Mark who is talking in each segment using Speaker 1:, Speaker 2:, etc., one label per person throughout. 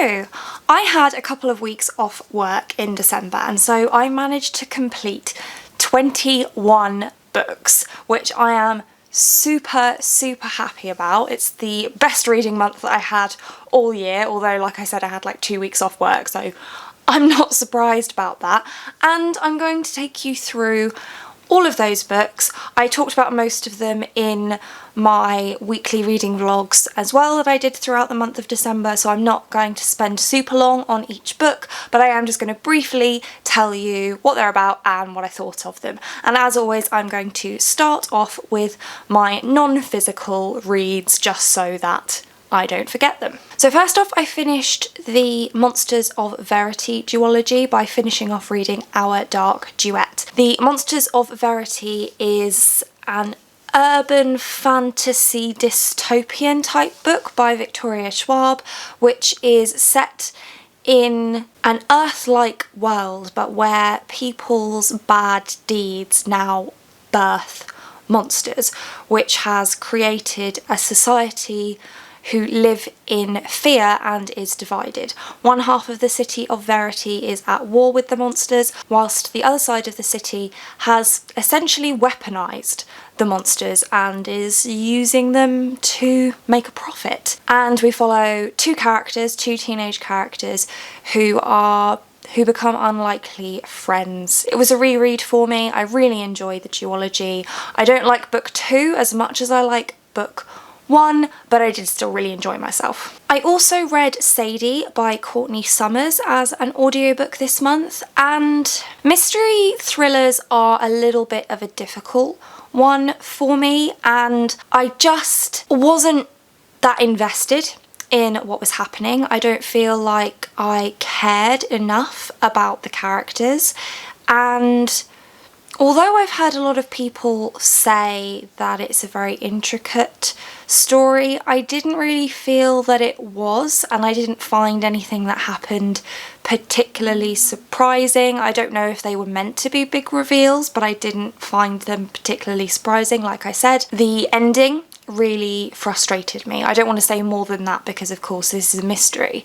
Speaker 1: So, I had a couple of weeks off work in December, and so I managed to complete 21 books, which I am super happy about. It's the best reading month that I had all year, although like I said I had like 2 weeks off work, so I'm not surprised about that. And I'm going to take you through all of those books. I talked about most of them in my weekly reading vlogs as well that I did throughout the month of December, so I'm not going to spend super long on each book, but I am just going to briefly tell you what they're about and what I thought of them. And as always, I'm going to start off with my non-physical reads just so that I don't forget them. So first off, I finished the Monsters of Verity duology by finishing off reading Our Dark Duet. The Monsters of Verity is an urban fantasy dystopian type book by Victoria Schwab, which is set in an Earth-like world, but where people's bad deeds now birth monsters, which has created a society who live in fear and is divided. One half of the city of Verity is at war with the monsters, whilst the other side of the city has essentially weaponised the monsters and is using them to make a profit. And we follow two teenage characters who become unlikely friends. It was a reread for me. I really enjoyed the duology. I don't like book 2 as much as I like book 1, but I did still really enjoy myself. I also read Sadie by Courtney Summers as an audiobook this month, and mystery thrillers are a little bit of a difficult one for me, and I just wasn't that invested in what was happening. I don't feel like I cared enough about the characters, and although I've heard a lot of people say that it's a very intricate story, I didn't really feel that it was, and I didn't find anything that happened particularly surprising. I don't know if they were meant to be big reveals, but I didn't find them particularly surprising. Like I said, the ending really frustrated me. I don't want to say more than that because of course this is a mystery,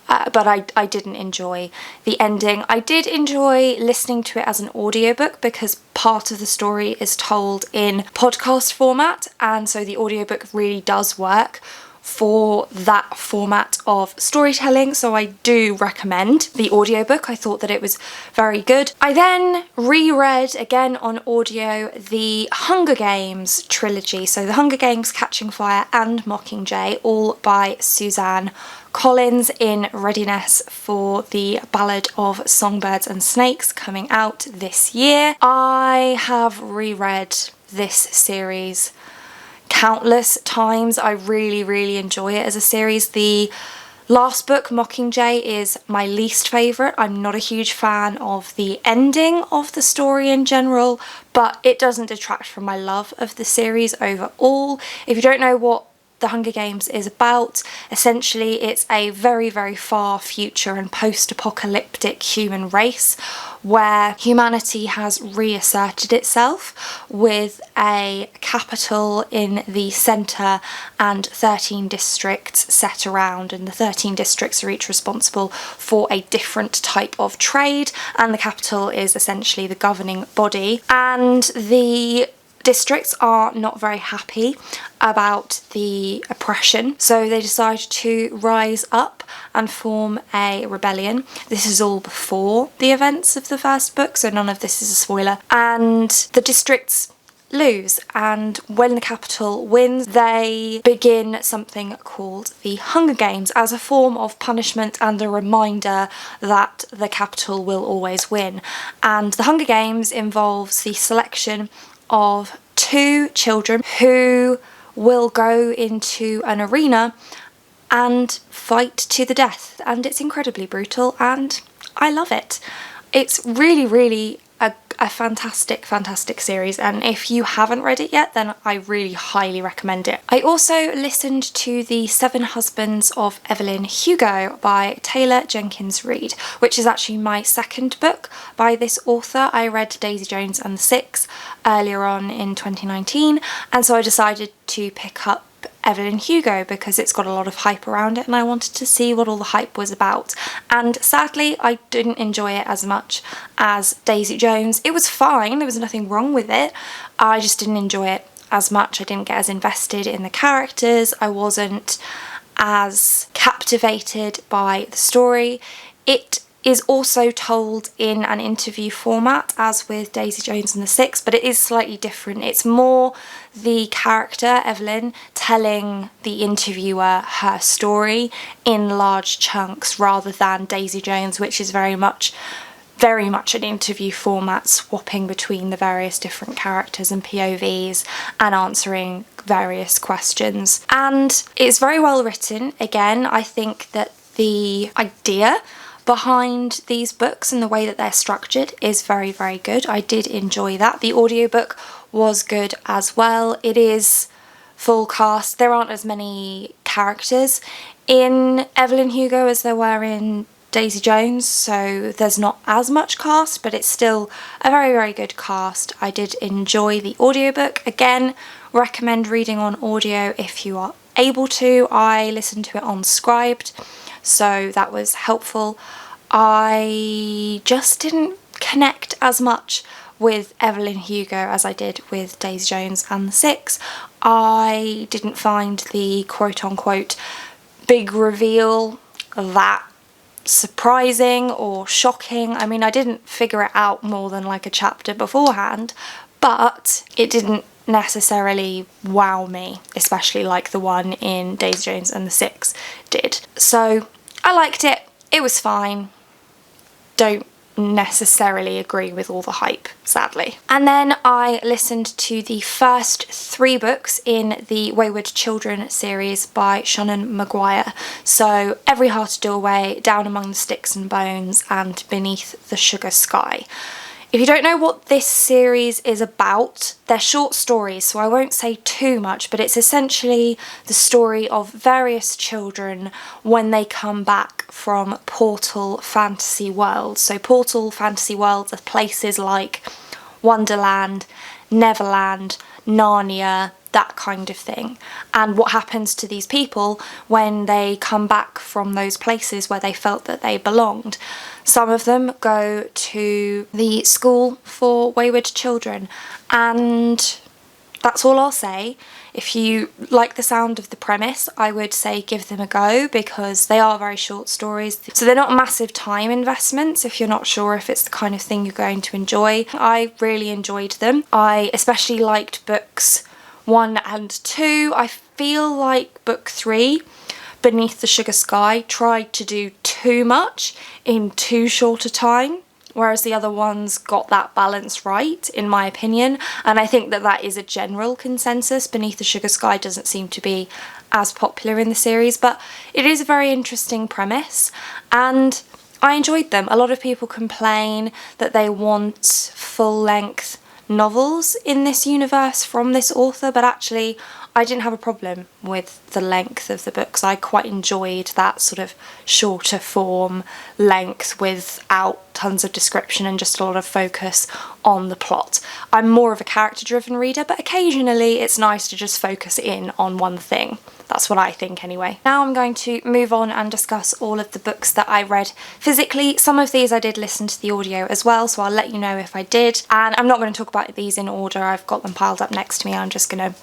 Speaker 1: but I didn't enjoy the ending. I did enjoy listening to it as an audiobook because part of the story is told in podcast format, and so the audiobook really does work for that format of storytelling, so I do recommend the audiobook. I thought that it was very good. I then reread again on audio the Hunger Games trilogy, so The Hunger Games, Catching Fire and Mockingjay, all by Suzanne Collins, in readiness for the Ballad of Songbirds and Snakes coming out this year. I have reread this series countless times. I really enjoy it as a series. The last book, Mockingjay, is my least favourite. I'm not a huge fan of the ending of the story in general, but it doesn't detract from my love of the series overall. If you don't know what The Hunger Games is about, essentially it's a very far future and post-apocalyptic human race where humanity has reasserted itself with a capital in the centre and 13 districts set around, and the 13 districts are each responsible for a different type of trade, and the capital is essentially the governing body, and the districts are not very happy about the oppression, so they decide to rise up and form a rebellion. This is all before the events of the first book, so none of this is a spoiler, and the districts lose, and when the capital wins they begin something called the Hunger Games as a form of punishment and a reminder that the capital will always win. And the Hunger Games involves the selection of 2 children who will go into an arena and fight to the death, and it's incredibly brutal and I love it. It's really a fantastic series, and if you haven't read it yet then I really highly recommend it. I also listened to The 7 Husbands of Evelyn Hugo by Taylor Jenkins Reid, which is actually my second book by this author. I read Daisy Jones and the Six earlier on in 2019, and so I decided to pick up Evelyn Hugo because it's got a lot of hype around it and I wanted to see what all the hype was about. And sadly, I didn't enjoy it as much as Daisy Jones. It was fine, there was nothing wrong with it. I just didn't enjoy it as much. I didn't get as invested in the characters. I wasn't as captivated by the story. It is also told in an interview format as with Daisy Jones and the Six, but it is slightly different. It's more the character, Evelyn, telling the interviewer her story in large chunks rather than Daisy Jones, which is very much an interview format, swapping between the various different characters and POVs and answering various questions. And it's very well written. Again, I think that the idea behind these books and the way that they're structured is very, very good. I did enjoy that. The audiobook was good as well. It is full cast. There aren't as many characters in Evelyn Hugo as there were in Daisy Jones, so there's not as much cast, but it's still a very, very good cast. I did enjoy the audiobook. Again, recommend reading on audio if you are able to. I listened to it on Scribd, so that was helpful. I just didn't connect as much with Evelyn Hugo as I did with Daisy Jones and the Six. I didn't find the quote-unquote big reveal that surprising or shocking. I mean, I didn't figure it out more than like a chapter beforehand, but it didn't necessarily wow me, especially like the one in Daisy Jones and the Six did. So I liked it. It was fine. Don't necessarily agree with all the hype, sadly. And then I listened to the first 3 books in the Wayward Children series by Seanan Maguire. So Every Heart a Doorway, Down Among the Sticks and Bones, and Beneath the Sugar Sky. If you don't know what this series is about, they're short stories, so I won't say too much, but it's essentially the story of various children when they come back from portal fantasy worlds. So portal fantasy worlds are places like Wonderland, Neverland, Narnia, that kind of thing, and what happens to these people when they come back from those places where they felt that they belonged. Some of them go to the school for wayward children, and that's all I'll say. If you like the sound of the premise, I would say give them a go because they are very short stories. So they're not massive time investments if you're not sure if it's the kind of thing you're going to enjoy. I really enjoyed them. I especially liked books 1 and 2. I feel like book 3, Beneath the Sugar Sky, tried to do too much in too short a time, whereas the other ones got that balance right, in my opinion, and I think that that is a general consensus. Beneath the Sugar Sky doesn't seem to be as popular in the series, but it is a very interesting premise, and I enjoyed them. A lot of people complain that they want full-length novels in this universe from this author, but actually I didn't have a problem with the length of the books. I quite enjoyed that sort of shorter form length without tons of description and just a lot of focus on the plot. I'm more of a character driven reader, but occasionally it's nice to just focus in on one thing. That's what I think anyway. Now I'm going to move on and discuss all of the books that I read physically. Some of these I did listen to the audio as well, so I'll let you know if I did. And I'm not going to talk about these in order. I've got them piled up next to me. I'm just going to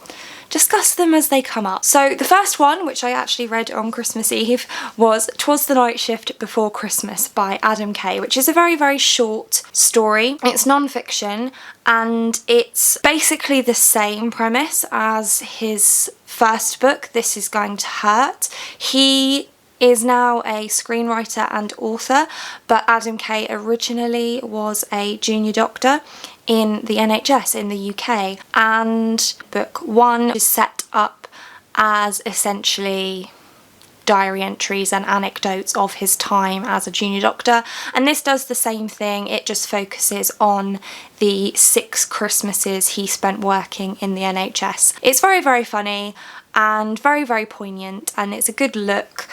Speaker 1: discuss them as they come up. So the first one, which I actually read on Christmas Eve, was 'Twas the Night Shift Before Christmas by Adam Kay, which is a very, very short story. It's non-fiction and it's basically the same premise as his first book, This Is Going to Hurt. He is now a screenwriter and author, but Adam Kay originally was a junior doctor in the NHS in the UK, and book 1 is set up as essentially diary entries and anecdotes of his time as a junior doctor, and this does the same thing. It just focuses on the 6 Christmases he spent working in the NHS. It's very, very funny and very, very poignant, and it's a good look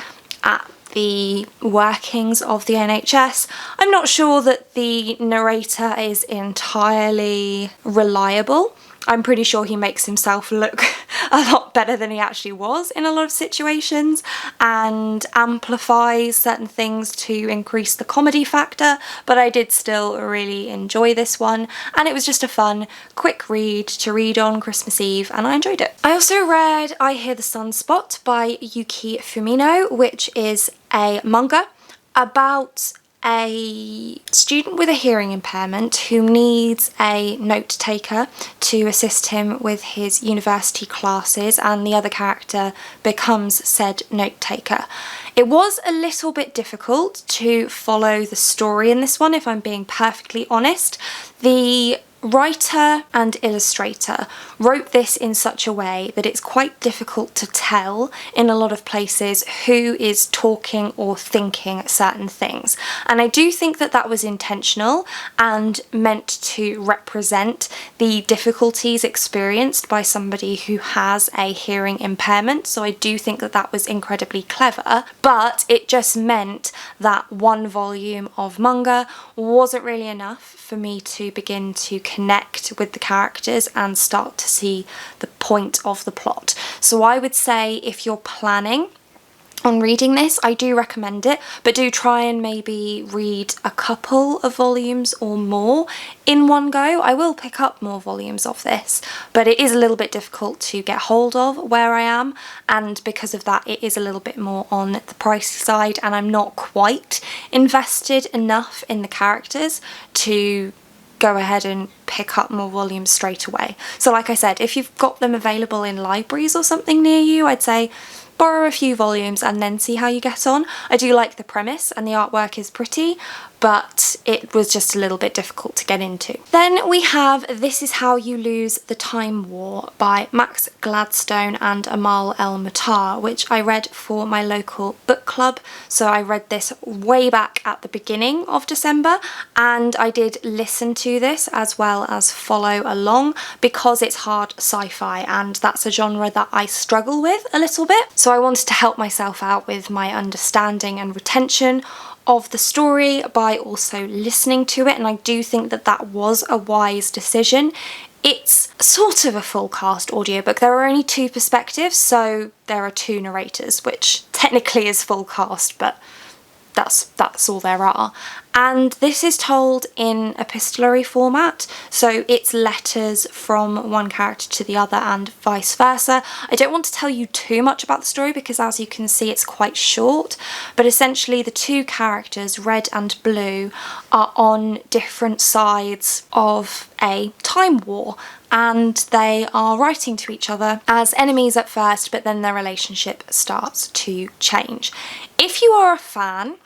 Speaker 1: at the workings of the NHS. I'm not sure that the narrator is entirely reliable. I'm pretty sure he makes himself look a lot better than he actually was in a lot of situations, and amplifies certain things to increase the comedy factor, but I did still really enjoy this one, and it was just a fun, quick read to read on Christmas Eve, and I enjoyed it. I also read I Hear the Sun Spot by Yuki Fumino, which is a manga about a student with a hearing impairment who needs a note taker to assist him with his university classes, and the other character becomes said note taker. It was a little bit difficult to follow the story in this one, if I'm being perfectly honest. The writer and illustrator wrote this in such a way that it's quite difficult to tell in a lot of places who is talking or thinking certain things, and I do think that that was intentional and meant to represent the difficulties experienced by somebody who has a hearing impairment, so I do think that that was incredibly clever, but it just meant that one volume of manga wasn't really enough for me to begin to connect with the characters and start to see the point of the plot. So I would say if you're planning on reading this, I do recommend it, but do try and maybe read a couple of volumes or more in one go. I will pick up more volumes of this, but it is a little bit difficult to get hold of where I am, and because of that it is a little bit more on the pricey side, and I'm not quite invested enough in the characters to go ahead and pick up more volumes straight away. So like I said, if you've got them available in libraries or something near you, I'd say borrow a few volumes and then see how you get on. I do like the premise and the artwork is pretty, but it was just a little bit difficult to get into. Then we have This Is How You Lose the Time War by Max Gladstone and Amal El-Matar, which I read for my local book club. So I read this way back at the beginning of December, and I did listen to this as well as follow along because it's hard sci-fi, and that's a genre that I struggle with a little bit. So I wanted to help myself out with my understanding and retention of the story by also listening to it, and I do think that that was a wise decision. It's sort of a full cast audiobook. There are only two perspectives, so there are two narrators, which technically is full cast, but that's all there are. And this is told in epistolary format, so it's letters from one character to the other and vice versa. I don't want to tell you too much about the story because, as you can see, it's quite short, but essentially the two characters, Red and Blue, are on different sides of a time war, and they are writing to each other as enemies at first, but then their relationship starts to change. If you are a fan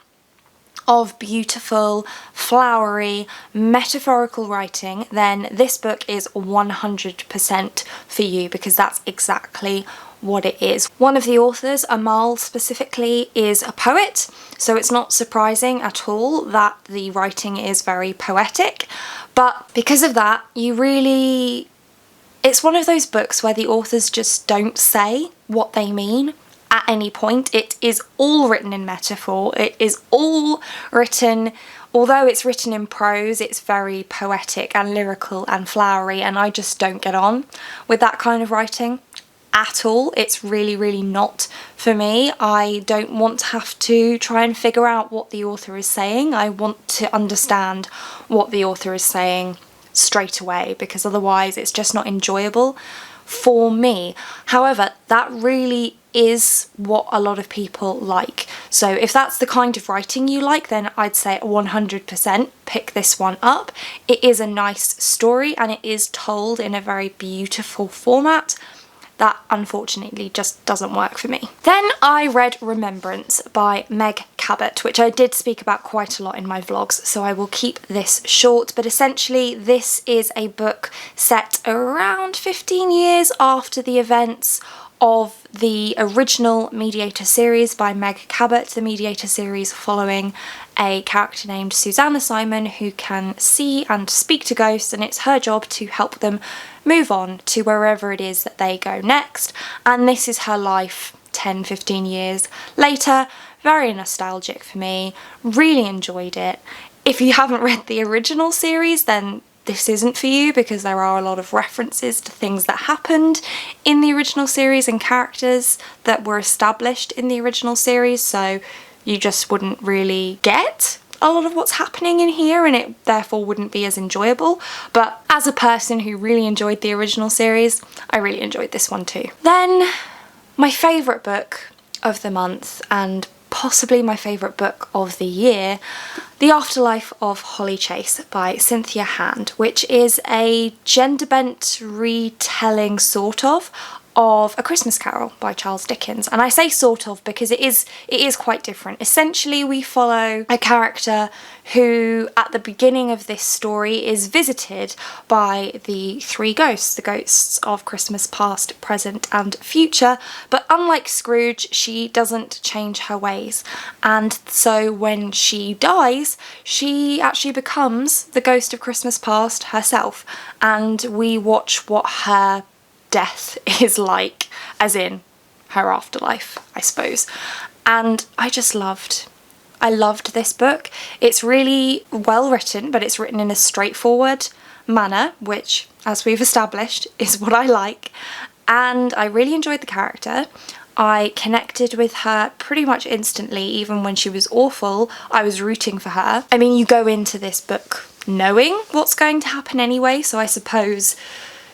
Speaker 1: of beautiful, flowery, metaphorical writing, then this book is 100% for you, because that's exactly what it is. One of the authors, Amal specifically, is a poet, so it's not surprising at all that the writing is very poetic, but because of that, it's one of those books where the authors just don't say what they mean at any point. It is all written in metaphor. It is all written, although it's written in prose, it's very poetic and lyrical and flowery, and I just don't get on with that kind of writing at all. It's really, really not for me. I don't want to have to try and figure out what the author is saying. I want to understand what the author is saying straight away, because otherwise it's just not enjoyable for me. However, that really is what a lot of people like. So if that's the kind of writing you like, then I'd say 100% pick this one up. It is a nice story and it is told in a very beautiful format. That unfortunately just doesn't work for me. Then I read Remembrance by Meg Cabot, which I did speak about quite a lot in my vlogs, so I will keep this short, but essentially this is a book set around 15 years after the events of the original Mediator series by Meg Cabot, the Mediator series following a character named Susanna Simon who can see and speak to ghosts, and it's her job to help them move on to wherever it is that they go next. And this is her life 10-15 years later. Very nostalgic for me, really enjoyed it. If you haven't read the original series, then this isn't for you, because there are a lot of references to things that happened in the original series and characters that were established in the original series, so you just wouldn't really get a lot of what's happening in here, and it therefore wouldn't be as enjoyable. But as a person who really enjoyed the original series, I really enjoyed this one too. Then my favourite book of the month, and possibly my favourite book of the year, The Afterlife of Holly Chase by Cynthia Hand, which is a gender-bent retelling sort of A Christmas Carol by Charles Dickens. And I say sort of because it is quite different. Essentially, we follow a character who at the beginning of this story is visited by the three ghosts, the ghosts of Christmas past, present and future. But unlike Scrooge, she doesn't change her ways. And so when she dies, she actually becomes the ghost of Christmas past herself. And we watch what her death is like, as in her afterlife, I suppose. And I loved this book. It's really well written, but it's written in a straightforward manner, which, as we've established, is what I like. And I really enjoyed the character. I connected with her pretty much instantly. Even when she was awful, I was rooting for her. I mean, you go into this book knowing what's going to happen anyway, so I suppose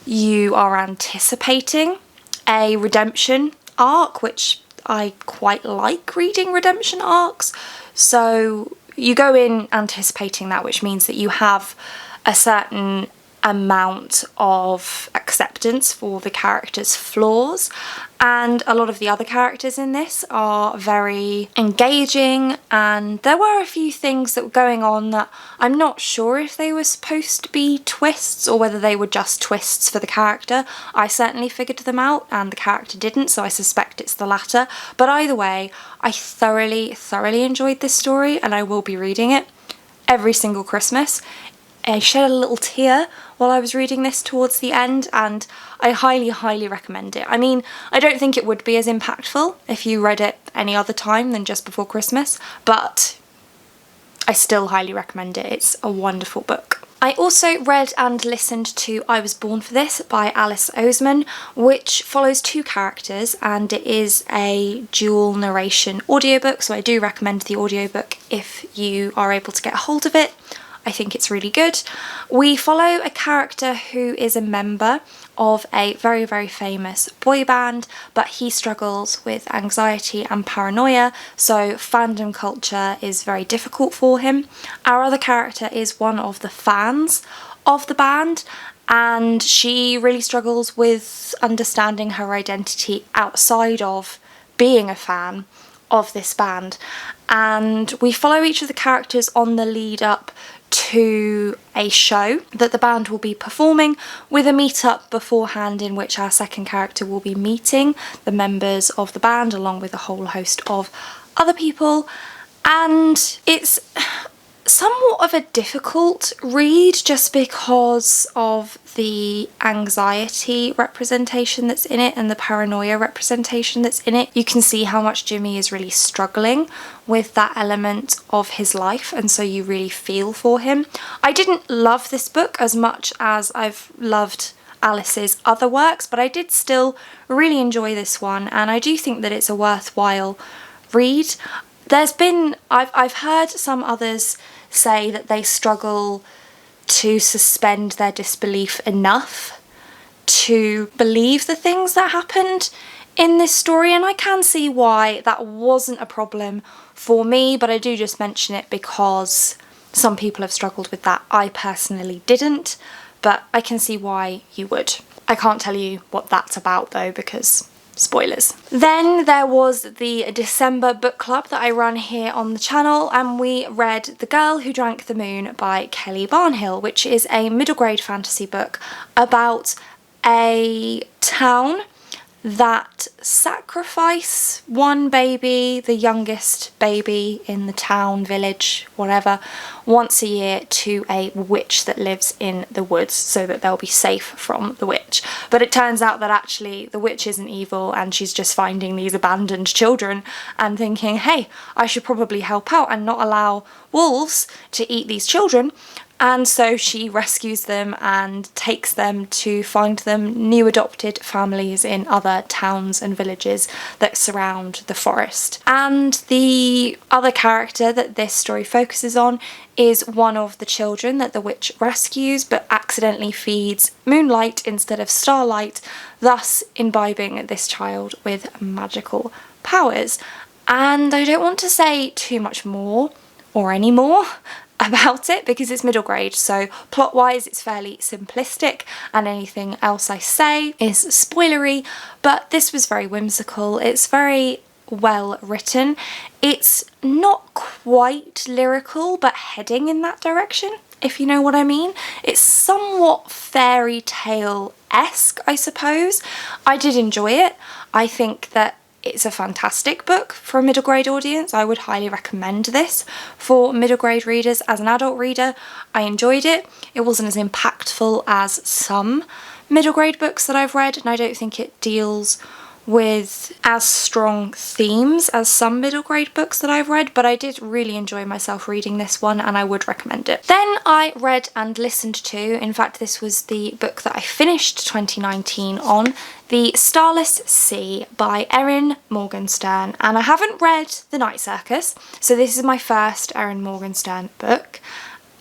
Speaker 1: you are anticipating a redemption arc, which I quite like reading redemption arcs. So you go in anticipating that, which means that you have a certain amount of acceptance for the character's flaws, and a lot of the other characters in this are very engaging, and there were a few things that were going on that I'm not sure if they were supposed to be twists or whether they were just twists for the character. I certainly figured them out and the character didn't, so I suspect it's the latter. But either way, I thoroughly enjoyed this story, and I will be reading it every single Christmas. I shed a little tear while I was reading this towards the end, and I highly recommend it. I mean, I don't think it would be as impactful if you read it any other time than just before Christmas, but I still highly recommend it. It's a wonderful book. I also read and listened to I Was Born for This by Alice Oseman, which follows two characters, and it is a dual narration audiobook, so I do recommend the audiobook if you are able to get hold of it. I think it's really good. We follow a character who is a member of a very famous boy band, but he struggles with anxiety and paranoia, so fandom culture is very difficult for him. Our other character is one of the fans of the band, and she really struggles with understanding her identity outside of being a fan of this band. And we follow each of the characters on the lead up to a show that the band will be performing, with a meet-up beforehand in which our second character will be meeting the members of the band along with a whole host of other people. And it's somewhat of a difficult read just because of the anxiety representation that's in it and the paranoia representation that's in it. You can see how much Jimmy is really struggling with that element of his life, and so you really feel for him. I didn't love this book as much as I've loved Alice's other works, but I did still really enjoy this one, and I do think that it's a worthwhile read. I've heard some others say that they struggle to suspend their disbelief enough to believe the things that happened in this story, and I can see why that wasn't a problem for me, but I do just mention it because some people have struggled with that. I personally didn't, but I can see why you would. I can't tell you what that's about though, because spoilers. Then there was the December book club that I run here on the channel, and we read The Girl Who Drank the Moon by Kelly Barnhill, which is a middle grade fantasy book about a town that sacrifice one baby, the youngest baby in the town, village, whatever, once a year to a witch that lives in the woods so that they'll be safe from the witch. But it turns out that actually the witch isn't evil, and she's just finding these abandoned children and thinking, hey, I should probably help out and not allow wolves to eat these children. And so she rescues them and takes them to find them new adopted families in other towns and villages that surround the forest. And the other character that this story focuses on is one of the children that the witch rescues but accidentally feeds moonlight instead of starlight, thus imbibing this child with magical powers. And I don't want to say too much more or any more about it because it's middle grade, so plot wise it's fairly simplistic and anything else I say is spoilery, but this was very whimsical. It's very well written. It's not quite lyrical but heading in that direction, if you know what I mean. It's somewhat fairy tale-esque, I suppose. I did enjoy it. I think that it's a fantastic book for a middle grade audience. I would highly recommend this for middle grade readers. As an adult reader, I enjoyed it. It wasn't as impactful as some middle grade books that I've read, and I don't think it deals with as strong themes as some middle grade books that I've read, but I did really enjoy myself reading this one and I would recommend it. Then I read and listened to, in fact this was the book that I finished 2019 on, The Starless Sea by Erin Morgenstern, and I haven't read The Night Circus, so this is my first Erin Morgenstern book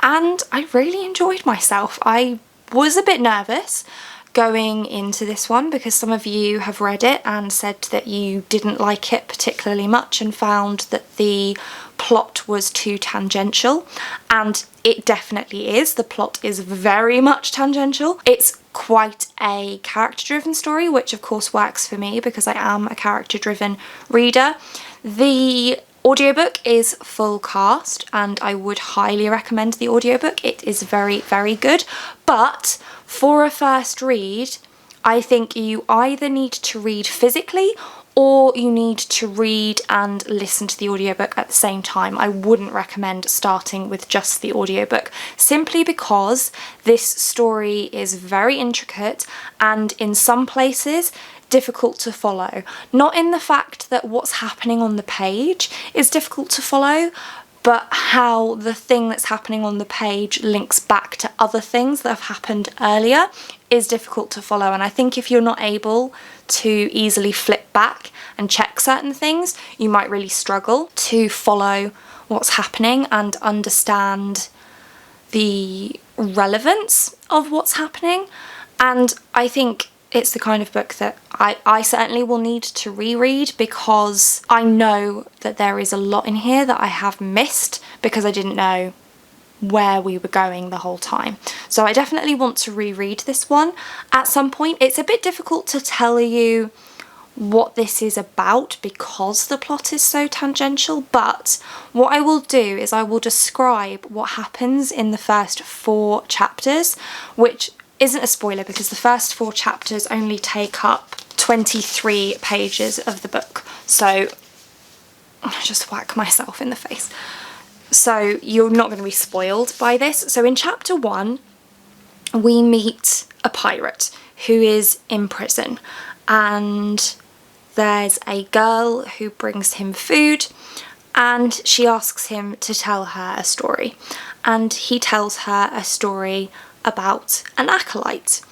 Speaker 1: and I really enjoyed myself. I was a bit nervous going into this one because some of you have read it and said that you didn't like it particularly much and found that the plot was too tangential, and it definitely is. The plot is very much tangential. It's quite a character-driven story, which of course works for me because I am a character-driven reader. The audiobook is full cast and I would highly recommend the audiobook. It is very, very good, but for a first read, I think you either need to read physically or you need to read and listen to the audiobook at the same time. I wouldn't recommend starting with just the audiobook, simply because this story is very intricate and in some places difficult to follow. Not in the fact that what's happening on the page is difficult to follow, but how the thing that's happening on the page links back to other things that have happened earlier is difficult to follow. And I think if you're not able to easily flip back and check certain things, you might really struggle to follow what's happening and understand the relevance of what's happening. And I think it's the kind of book that I certainly will need to reread because I know that there is a lot in here that I have missed because I didn't know where we were going the whole time. So I definitely want to reread this one at some point. It's a bit difficult to tell you what this is about because the plot is so tangential, but what I will do is I will describe what happens in the first 4 chapters, which isn't a spoiler because the first 4 chapters only take up 23 pages of the book. So I just whack myself in the face. So you're not going to be spoiled by this. So in chapter 1, we meet a pirate who is in prison, and there's a girl who brings him food and she asks him to tell her a story, and he tells her a story about an acolyte.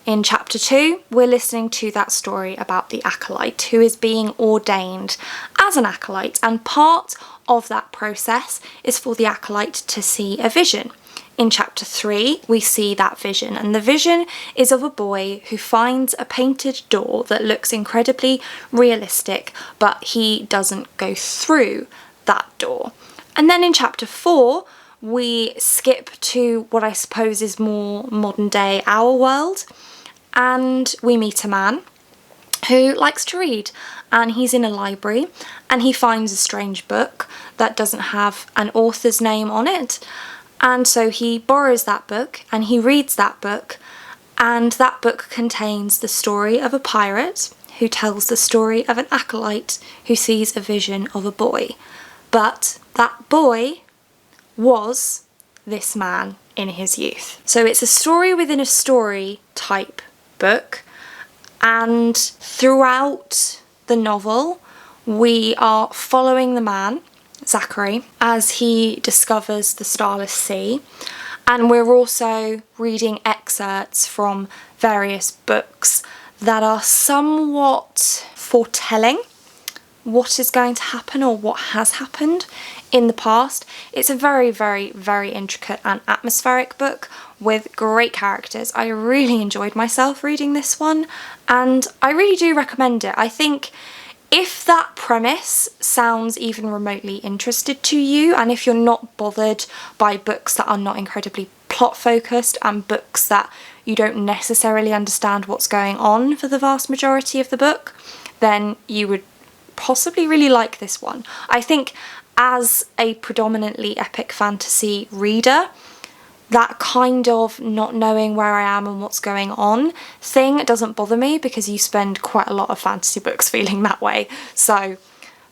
Speaker 1: In chapter 2, we're listening to that story about the acolyte who is being ordained as an acolyte, and part of that process is for the acolyte to see a vision. In chapter 3, we see that vision, and the vision is of a boy who finds a painted door that looks incredibly realistic, but he doesn't go through that door. And then in chapter 4, we skip to what I suppose is more modern day our world, and we meet a man who likes to read, and he's in a library and he finds a strange book that doesn't have an author's name on it, and so he borrows that book and he reads that book, and that book contains the story of a pirate who tells the story of an acolyte who sees a vision of a boy. But that boy was this man in his youth. So it's a story within a story type book, and throughout the novel we are following the man, Zachary, as he discovers the Starless Sea, And we're also reading excerpts from various books that are somewhat foretelling what is going to happen or what has happened in the past. It's a very, very, very intricate and atmospheric book with great characters. I really enjoyed myself reading this one, and I really do recommend it. I think if that premise sounds even remotely interested to you, and if you're not bothered by books that are not incredibly plot focused and books that you don't necessarily understand what's going on for the vast majority of the book, then you would possibly really like this one. I think as a predominantly epic fantasy reader, that kind of not knowing where I am and what's going on thing doesn't bother me, because you spend quite a lot of fantasy books feeling that way. So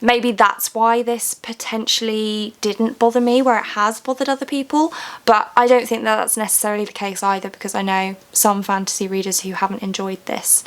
Speaker 1: maybe that's why this potentially didn't bother me where it has bothered other people, but I don't think that that's necessarily the case either, because I know some fantasy readers who haven't enjoyed this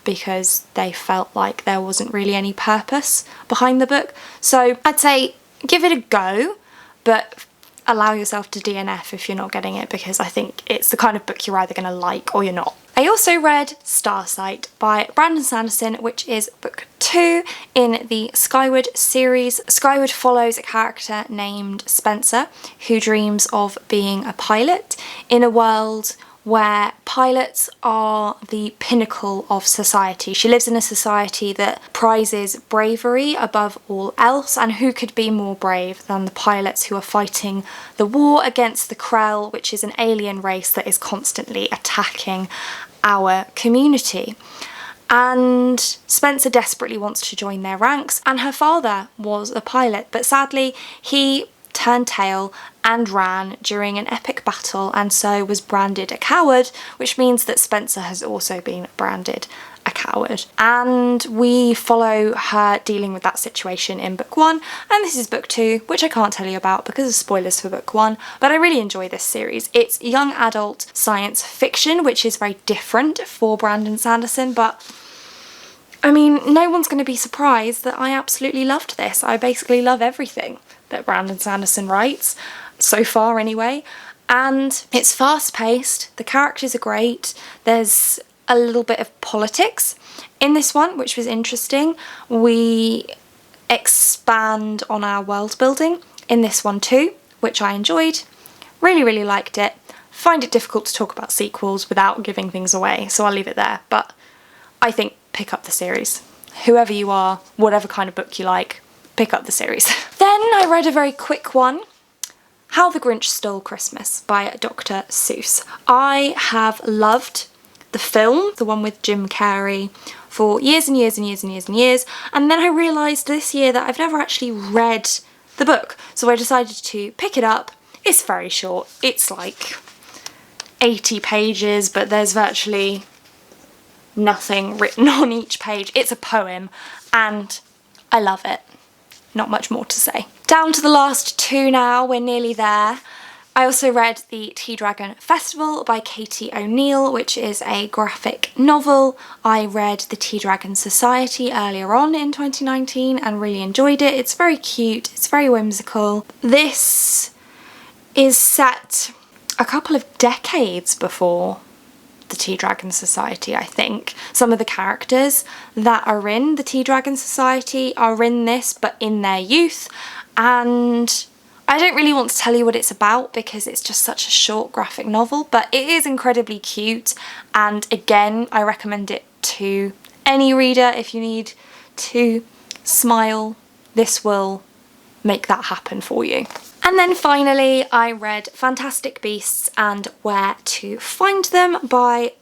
Speaker 1: because they felt like there wasn't really any purpose behind the book. So I'd say give it a go, but allow yourself to DNF if you're not getting it, because I think it's the kind of book you're either going to like or you're not. I also read Starsight by Brandon Sanderson, which is book 2 in the Skyward series. Skyward follows a character named Spencer who dreams of being a pilot in a world where pilots are the pinnacle of society. She lives in a society that prizes bravery above all else, and who could be more brave than the pilots who are fighting the war against the Krell, which is an alien race that is constantly attacking our community. And Spencer desperately wants to join their ranks, and her father was a pilot, but sadly he turned tail and ran during an epic battle, and so was branded a coward, which means that Spencer has also been branded a coward. And we follow her dealing with that situation in book 1, and this is book 2, which I can't tell you about because of spoilers for book 1, but I really enjoy this series. It's young adult science fiction, which is very different for Brandon Sanderson, but I mean, no one's going to be surprised that I absolutely loved this. I basically love everything that Brandon Sanderson writes, so far anyway, and it's fast-paced, the characters are great, there's a little bit of politics in this one, which was interesting. We expand on our world building in this one too, which I enjoyed, really liked it. Find it difficult to talk about sequels without giving things away, so I'll leave it there, but I think pick up the series. Whoever you are, whatever kind of book you like, pick up the series. Then I read a very quick one, How the Grinch Stole Christmas by Dr. Seuss. I have loved the film, the one with Jim Carrey, for years and years and years and years and years, and then I realised this year that I've never actually read the book, so I decided to pick it up. It's very short, it's like 80 pages, but there's virtually nothing written on each page. It's a poem, and I love it. Not much more to say. Down to the last 2 now, we're nearly there. I also read The Tea Dragon Festival by Katie O'Neill, which is a graphic novel. I read The Tea Dragon Society earlier on in 2019 and really enjoyed it. It's very cute, it's very whimsical. This is set a couple of decades before the Tea Dragon Society, I think. Some of the characters that are in the Tea Dragon Society are in this, but in their youth, and I don't really want to tell you what it's about because it's just such a short graphic novel, but it is incredibly cute, and again, I recommend it to any reader if you need to smile. This will make that happen for you. And then finally, I read Fantastic Beasts and Where to Find Them by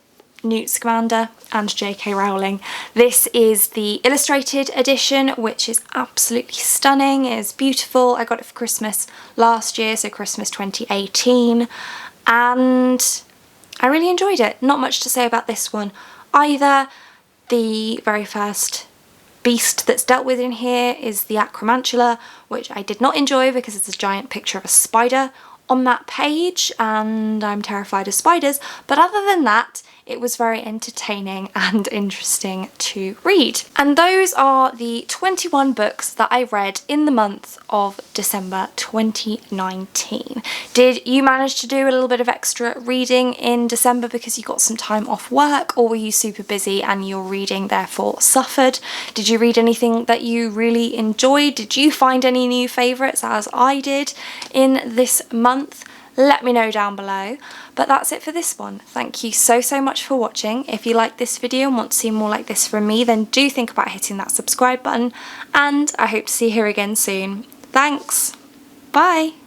Speaker 1: Newt Scamander and J.K. Rowling. This is the illustrated edition, which is absolutely stunning. It is beautiful. I got it for Christmas last year, so Christmas 2018, and I really enjoyed it. Not much to say about this one either. The very first beast that's dealt with in here is the Acromantula, which I did not enjoy because it's a giant picture of a spider on that page, and I'm terrified of spiders, but other than that, it was very entertaining and interesting to read. And those are the 21 books that I read in the month of December 2019. Did you manage to do a little bit of extra reading in December because you got some time off work, or were you super busy and your reading therefore suffered? Did you read anything that you really enjoyed? Did you find any new favourites as I did in this month? Let me know down below. But that's it for this one. Thank you so much for watching. If you like this video and want to see more like this from me, then do think about hitting that subscribe button, and I hope to see you here again soon. Thanks. Bye.